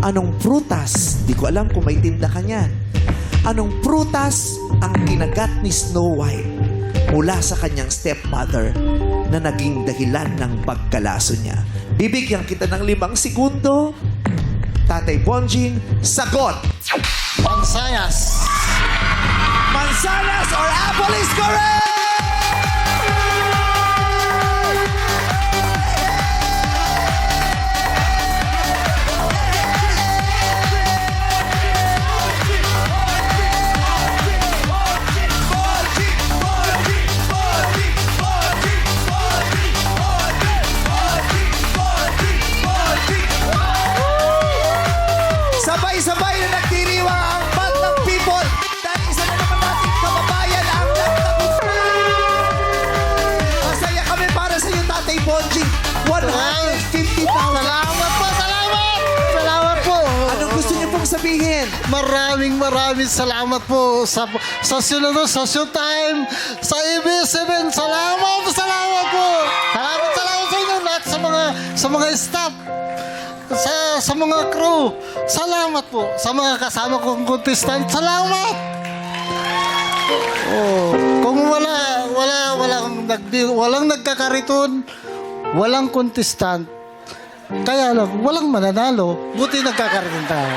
Anong prutas, di ko alam kung may tinda ka niyan. Anong prutas ang kinagat ni Snow White mula sa kanyang stepmother na naging dahilan ng pagkalaso niya? Bibigyan kita ng 5 segundo. Tatay Bonjing, sagot! Pansayas. Mansanas or apple is correct! Sabay-sabay na nagdiriwang ang bat ng people dahil isa na naman nating kababayan ang nagtagumpay. Masaya kami para sa iyo, Tatay Bonjing. 150,000. Salamat po, salamat! Salamat po! Anong gusto niyo pong sabihin? Maraming salamat po sa Sunod, sa Showtime, sa ABS-CBN. Salamat po! Salamat sa inyo lahat sa mga staff. Sa mga crew, salamat po. Sa mga kasama kong contestant, salamat! Oh, kung walang nagkakariton, walang contestant, kaya lang, walang mananalo, buti nagkakariton tayo.